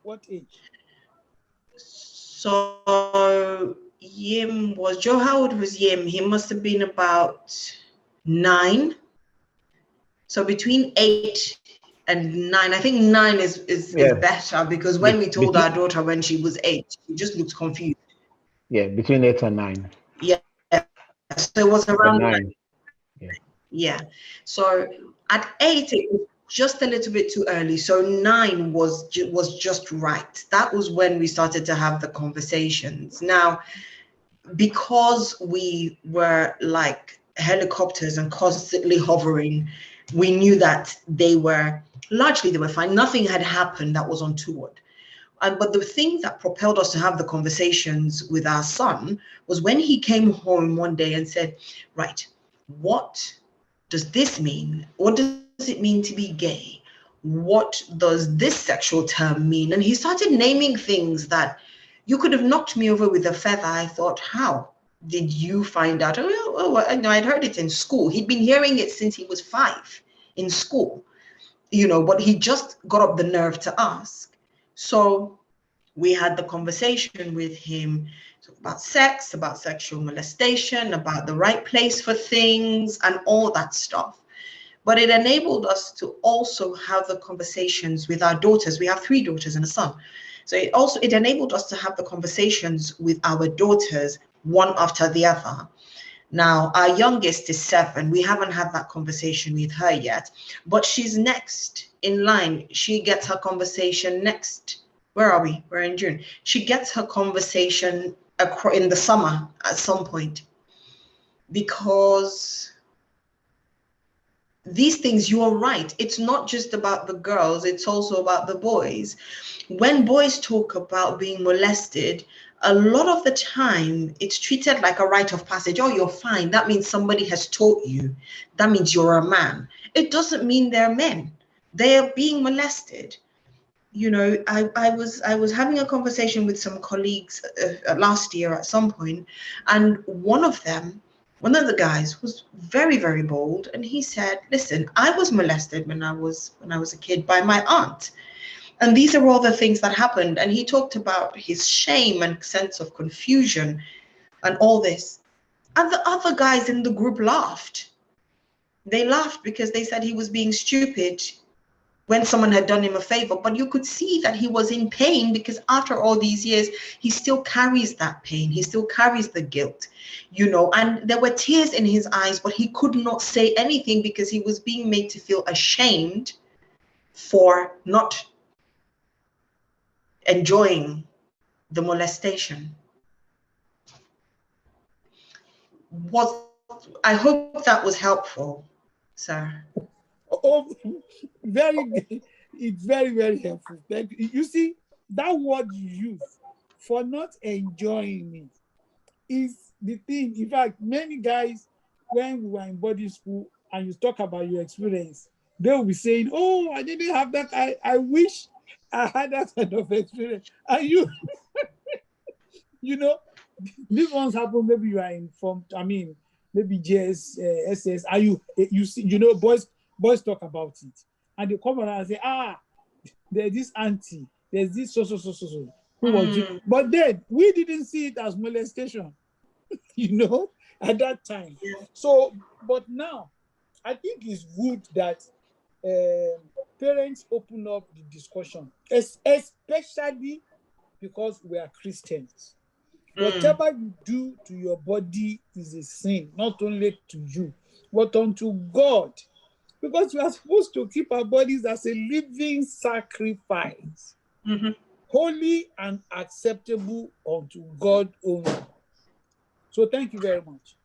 What age? So Yim was, Joe Howard was Yim. He must have been about 9. So between 8 and 9, I think 9 is better, because when we told our daughter when she was 8, she just looked confused. Yeah, between 8 and 9. Yeah, so it was around 9. Yeah. So at 8, it was just a little bit too early. So 9 was just right. That was when we started to have the conversations. Now, because we were like helicopters and constantly hovering, we knew that they were fine. Nothing had happened that was untoward. But the thing that propelled us to have the conversations with our son was when he came home one day and said, right, what does this mean? What does it mean to be gay? What does this sexual term mean? And he started naming things that you could have knocked me over with a feather. I thought, how did you find out? Oh, no, I'd heard it in school. He'd been hearing it since he was 5 in school, but he just got up the nerve to ask. So we had the conversation with him about sex, about sexual molestation, about the right place for things and all that stuff. But it enabled us to also have the conversations with our daughters. We have 3 daughters and a son. So it enabled us to have the conversations with our daughters one after the other. Now, our youngest is 7. We haven't had that conversation with her yet, but she's next in line. She gets her conversation next. Where are we? We're in June. She gets her conversation in the summer at some point, because these things, you are right. It's not just about the girls. It's also about the boys. When boys talk about being molested, a lot of the time it's treated like a rite of passage. Oh, you're fine. That means somebody has taught you. That means you're a man. It doesn't mean they're men. They are being molested. I was having a conversation with some colleagues last year at some point, and one of the guys was very, very bold, and he said, listen, I was molested when I was a kid by my aunt. And these are all the things that happened. And he talked about his shame and sense of confusion and all this. And the other guys in the group laughed. They laughed because they said he was being stupid when someone had done him a favor. But you could see that he was in pain, because after all these years, he still carries that pain. He still carries the guilt, and there were tears in his eyes, but he could not say anything because he was being made to feel ashamed for not enjoying the molestation. I hope that was helpful, sir. Oh, it's very, very helpful. Thank you. You see, that word you use for not enjoying it is the thing. In fact, many guys, when we were in boarding school and you talk about your experience, they will be saying, oh, I didn't have that. I wish I had that kind of experience. And these ones happen, maybe you are informed. I mean, maybe JS, SS, are you see, boys talk about it. And they come around and say, there's this auntie, there's this so. Who was it? But then we didn't see it as molestation, at that time. Yeah. So, but now, I think it's good that parents open up the discussion, especially because we are Christians. Whatever you do to your body is a sin, not only to you, but unto God. Because we are supposed to keep our bodies as a living sacrifice, holy and acceptable unto God only. So thank you very much.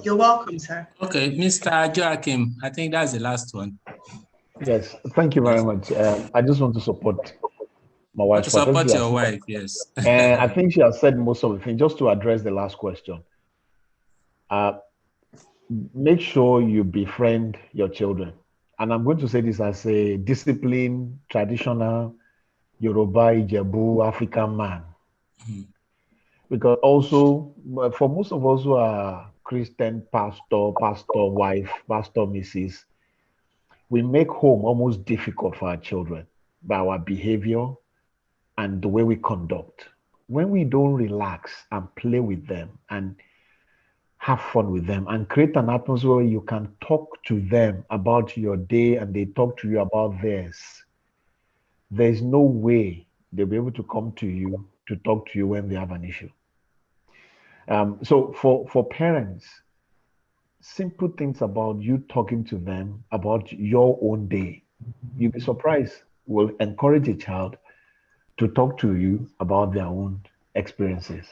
You're welcome, sir. Okay, Mr. Joachim, I think that's the last one. Yes, thank you very much. I just want to support my wife. To support your wife, yes. And I think she has said most of the things. Just to address the last question, make sure you befriend your children. And I'm going to say this as a disciplined, traditional Yoruba, Ijebu, African man. Because also, for most of us who are Christian pastor, pastor wife, pastor Mrs., we make home almost difficult for our children by our behavior and the way we conduct. When we don't relax and play with them and have fun with them and create an atmosphere where you can talk to them about your day and they talk to you about theirs, there's no way they'll be able to come to you to talk to you when they have an issue. So for parents, simple things about you talking to them about your own day, you'll be surprised, will encourage a child to talk to you about their own experiences.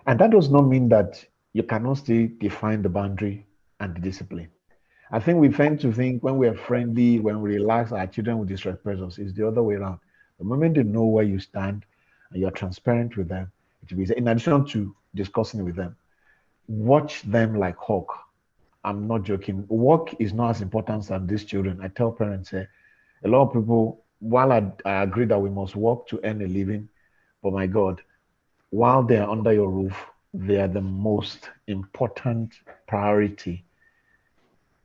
And that does not mean that you cannot still define the boundary and the discipline. I think we tend to think when we are friendly, when we relax, our children will disrespect us. It's the other way around. The moment they know where you stand and you're transparent with them, it will be, in addition to discussing it with them, watch them like hawk. I'm not joking. Work is not as important as these children. I tell parents, a lot of people, while I agree that we must work to earn a living, but my God, while they are under your roof, they are the most important priority.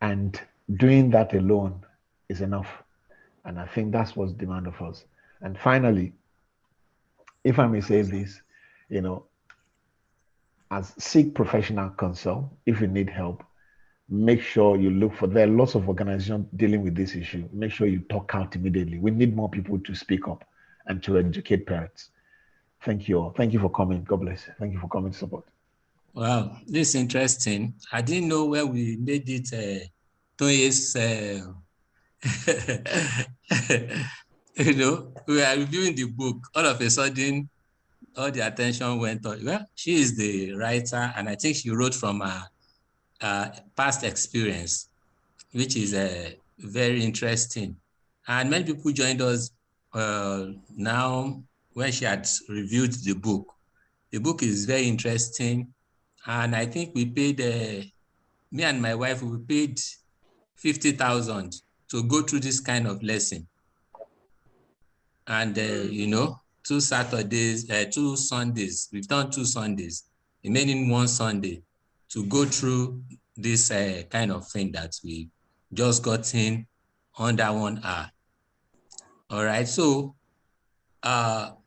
And doing that alone is enough. And I think that's what's demanded of us. And finally, if I may say this, you know, as seek professional counsel if you need help. Make sure you look for, there are lots of organizations dealing with this issue. Make sure you talk out immediately. We need more people to speak up and to educate parents. Thank you all. Thank you for coming. God bless. Thank you for coming to support. Wow, this is interesting. I didn't know where we made it 2 years. You know, we are reviewing the book. All of a sudden, all the attention went on. Well, she is the writer, and I think she wrote from her past experience, which is very interesting. And many people joined us now when she had reviewed the book. The book is very interesting. And I think we paid, me and my wife, we paid 50,000 to go through this kind of lesson. And, you know, 2 Saturdays, 2 Sundays, we've done 2 Sundays, remaining 1 Sunday to go through this kind of thing that we just got in under 1 hour. All right, so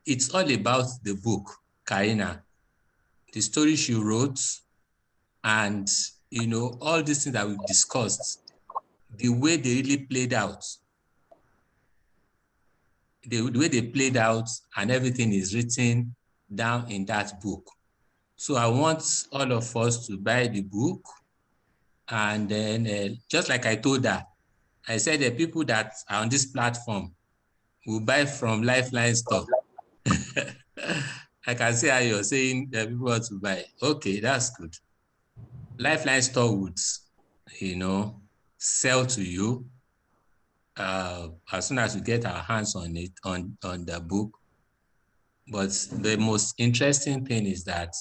it's all about the book, Karina, the story she wrote, and, you know, all these things that we've discussed, the way they really played out, the way they played out, and everything is written down in that book. So I want all of us to buy the book. And then just like I told her, I said the people that are on this platform will buy from Lifeline Store. I can see how you're saying that people want to buy. Okay, that's good. Lifeline Store would, you know, sell to you as soon as we get our hands on it, on the book. But the most interesting thing is that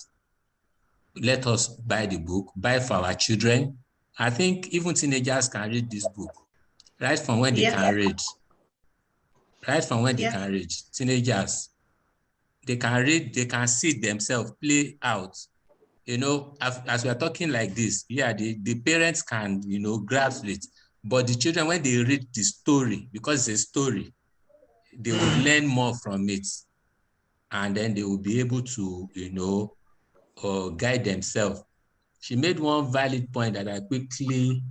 let us buy the book, buy for our children. I think even teenagers can read this book, right from when they can read. Right from when they can read. Teenagers, they can read, they can see themselves play out. You know, as we are talking like this, yeah, the parents can, you know, grasp it. But the children, when they read the story, because it's a story, they will learn more from it. And then they will be able to, you know, guide themselves. She made one valid point that I quickly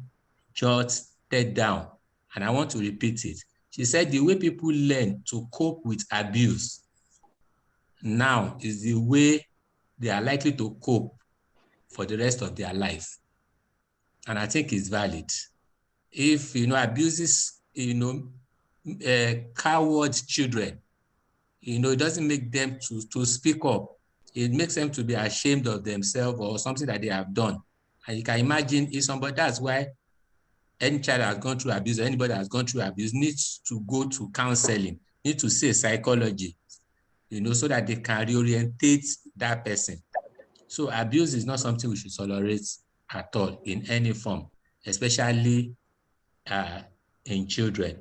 jotted down, and I want to repeat it. She said the way people learn to cope with abuse now is the way they are likely to cope for the rest of their life. And I think it's valid. If, you know, abuses, you know, coward children, you know, it doesn't make them to speak up. It makes them to be ashamed of themselves or something that they have done. And you can imagine if somebody, that's why any child that has gone through abuse, or anybody that has gone through abuse needs to go to counseling, need to see psychology, you know, so that they can reorientate that person. So abuse is not something we should tolerate at all in any form, especially in children.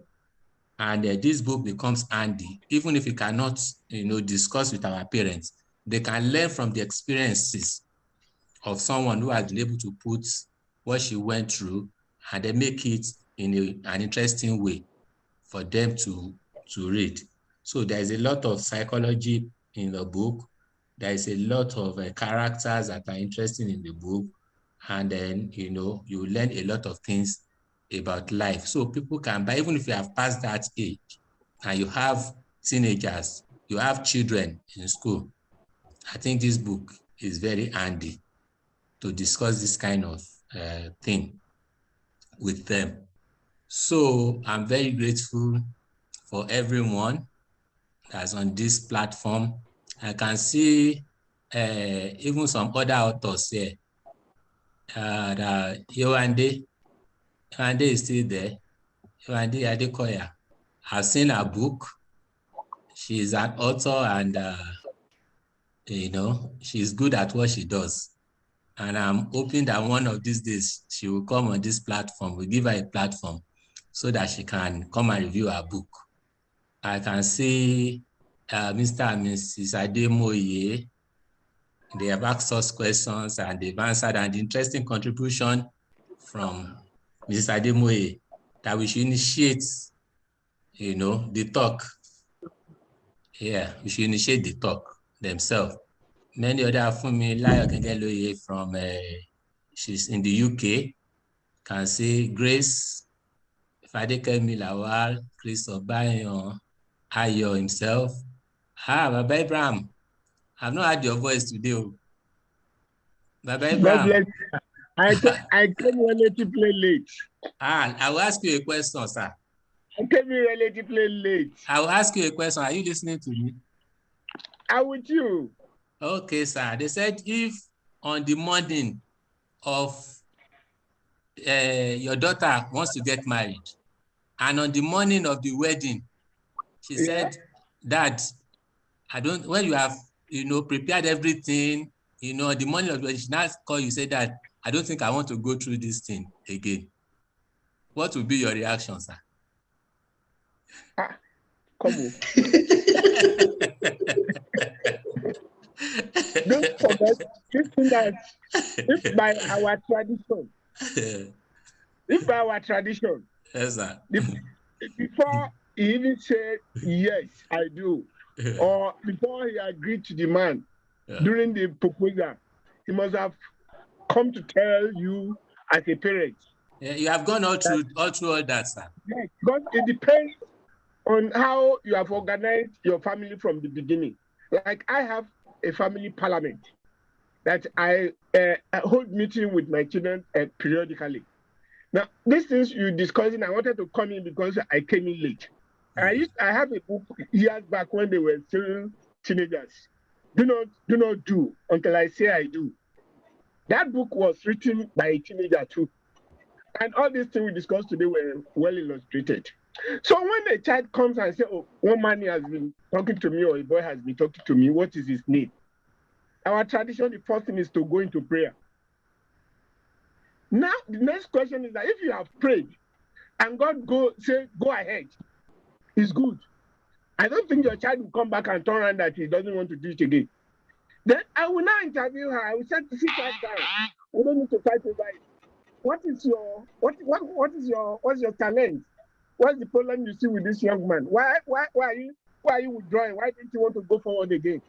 And this book becomes handy, even if you cannot, discuss with our parents. They can learn from the experiences of someone who has been able to put what she went through and then make it in an interesting way for them to read. So there is a lot of psychology in the book. There is a lot of characters that are interesting in the book. And then, you learn a lot of things about life. So people can buy, even if you have passed that age and you have teenagers, you have children in school, I think this book is very handy to discuss this kind of thing with them. So I'm very grateful for everyone that's on this platform. I can see even some other authors here. Yewande is still there. Yewande Adekoya. I've seen her book. She's an author and, she's good at what she does. And I'm hoping that one of these days she will come on this platform. We'll give her a platform so that she can come and review her book. I can see Mr. and Mrs. Ademoye. They have asked us questions and they've answered, and the interesting contribution from Mrs. Ademoye that we should initiate, the talk. Yeah, we should initiate the talk themselves. Many other Fumi Layo Kengeloye from, she's in the UK, can see Grace Fadekemi Lawal, Chris Obayon, Ayo himself. Baba Abraham, I've not heard your voice today. Baba Abraham. I came relatively late. I will ask you a question, sir. I came relatively late. I will ask you a question. Are you listening to me? I'm with you. Okay, sir. They said if on the morning of your daughter wants to get married, and on the morning of the wedding, she said, Dad, when you have, prepared everything, the morning of the wedding, she now call you, say that I don't think I want to go through this thing again. What will be your reaction, sir? Come on. Don't forget, if by our tradition, yes, sir. Before he even said, yes, I do, or before he agreed to the man during the proposal, he must have come to tell you as a parent. Yeah, you have gone all through all that, sir. Yes, because it depends on how you have organized your family from the beginning. Like I have a family parliament that I hold meeting with my children periodically. Now, these things you're discussing, I wanted to come in because I came in late. I have a book years back when they were still teenagers. Do not do until I say I do. That book was written by a teenager too. And all these things we discussed today were well illustrated. So when a child comes and says, oh, one man has been talking to me or a boy has been talking to me, what is his name? Our tradition, the first thing is to go into prayer. Now, the next question is that if you have prayed and God go ahead, it's good. I don't think your child will come back and turn around that he doesn't want to do it again. Then I will now interview her. I will say to sit her down. We don't need to fight over it. What's your talent? What's the problem you see with this young man? Why are you withdrawing? Why don't you want to go forward again?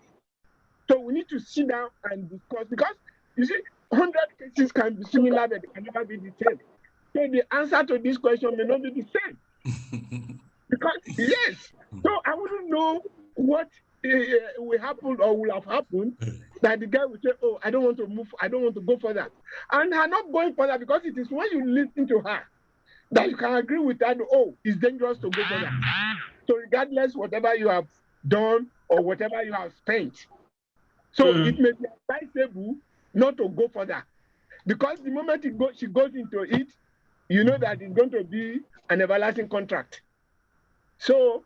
So we need to sit down and discuss, because you see, 100 cases can be similar, but they can never be the same. So the answer to this question may not be the same. Because yes, so I wouldn't know what will happen or will have happened that the guy will say, oh, I don't want to move, I don't want to go further. And her not going further, because it is when you listen to her that you can agree with that, oh, it's dangerous to go further. So regardless whatever you have done or whatever you have spent, so it may be advisable not to go further. Because the moment she goes into it, you know that it's going to be an everlasting contract. So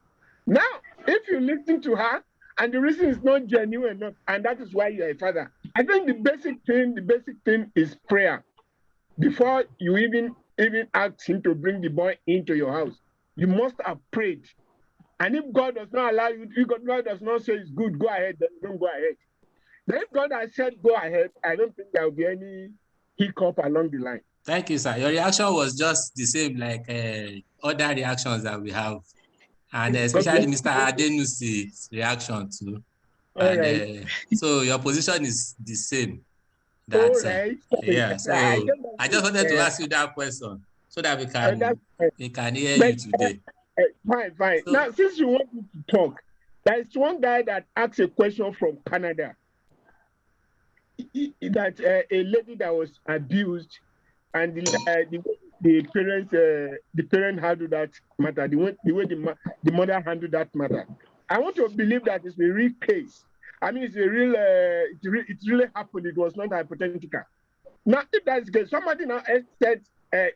now, if you listen to her and the reason is not genuine enough, and that is why you are a father, I think the basic thing is prayer. before you even ask him to bring the boy into your house, you must have prayed. And if God does not allow you, if God does not say it's good, go ahead, then don't go ahead. Then if God has said go ahead, I don't think there will be any hiccup along the line. Thank you, sir. Your reaction was just the same like other reactions that we have. And especially Mr. Adenusi's reaction too. All right. So your position is the same. All That right. yeah. So I just wanted to ask you that question so that we can hear you today. Fine. So, now, since you want me to talk, there is one guy that asked a question from Canada. That a lady that was abused, and the parent handled that matter. The way the mother handled that matter. I want to believe that it's a real case. I mean, it's a real. It really happened. It was not hypothetical. Now, if that's the case, somebody now said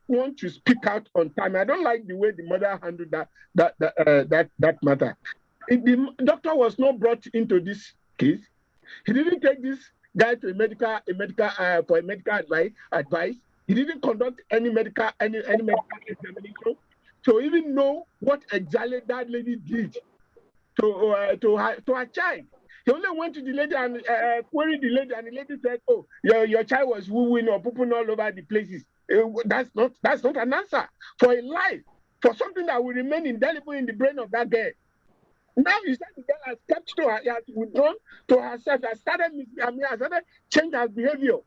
want to speak out on time. I don't like the way the mother handled that matter. If the doctor was not brought into this case, he didn't take this guy to for a medical advice. He didn't conduct any medical examination to even know what exactly that lady did to her child. He only went to the lady and queried the lady, and the lady said, "Oh, your child was wooing or pooping all over the places." That's not an answer for a life, for something that will remain indelible in the brain of that girl. Now you said the girl has kept to her, has withdrawn to herself, has started change her behavior.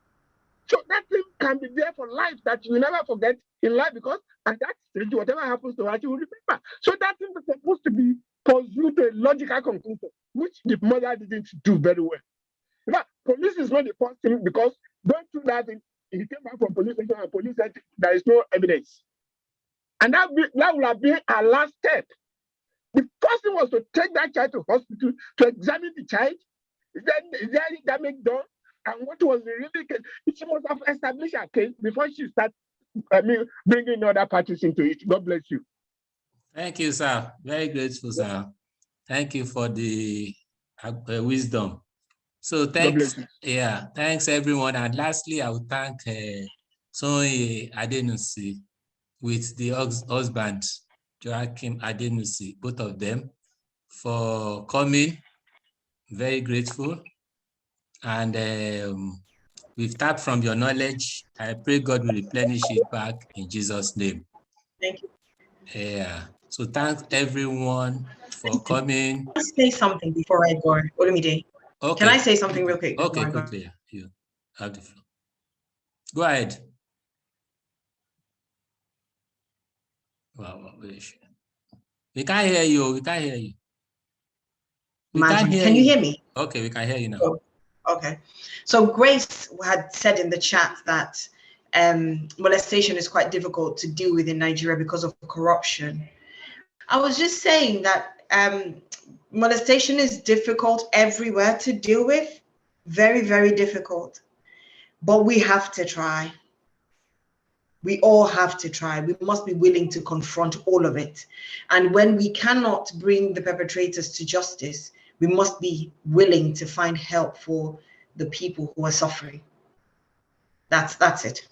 So that thing can be there for life that you will never forget in life, because at that stage, whatever happens to her, she will remember. So that thing is supposed to be pursued to a logical conclusion, which the mother didn't do very well. In fact, police is not the first thing, because going through that thing, he came back from police station and police said there is no evidence. And that would have been our last step. The first thing was to take that child to hospital to examine the child. Is there any damage done? And what was the real case? She must have established a case before she starts bringing other parties into it. God bless you. Thank you, sir. Very grateful, sir. Thank you for the wisdom. So thanks, thanks everyone. And lastly, I would thank Soye Adenusi with the husband, Joachim Adenusi, both of them, for coming. Very grateful. And we've tapped from your knowledge. I pray God will replenish it back in Jesus' name. Thank you. Yeah. So thanks everyone for coming. Can I say something before I go? Olumide? Okay. Can I say something real quick? Okay, quickly. You have the floor. Go ahead. Wow, we can't hear you. We can't hear you. Can you hear me? Okay, we can hear you now. Oh, okay. So Grace had said in the chat that molestation is quite difficult to deal with in Nigeria because of corruption. I was just saying that molestation is difficult everywhere to deal with. Very, very difficult. But we have to try. We all have to try. We must be willing to confront all of it. And when we cannot bring the perpetrators to justice, we must be willing to find help for the people who are suffering. That's it.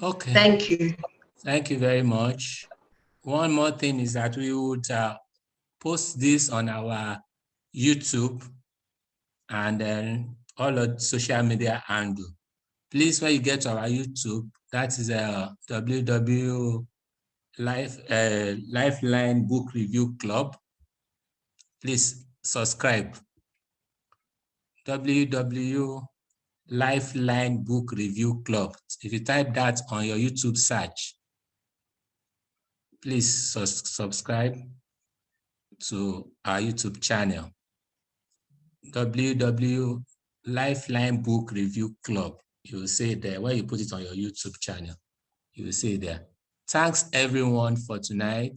Okay. Thank you. Thank you very much. One more thing is that we would post this on our YouTube and then all of social media handle. Please, when you get to our YouTube, that is Lifeline Book Review Club. Please subscribe. Lifeline Book Review Club. If you type that on your YouTube search, please subscribe to our YouTube channel. Lifeline Book Review Club. You will see there. When you put it on your YouTube channel, you will see there. Thanks everyone for tonight.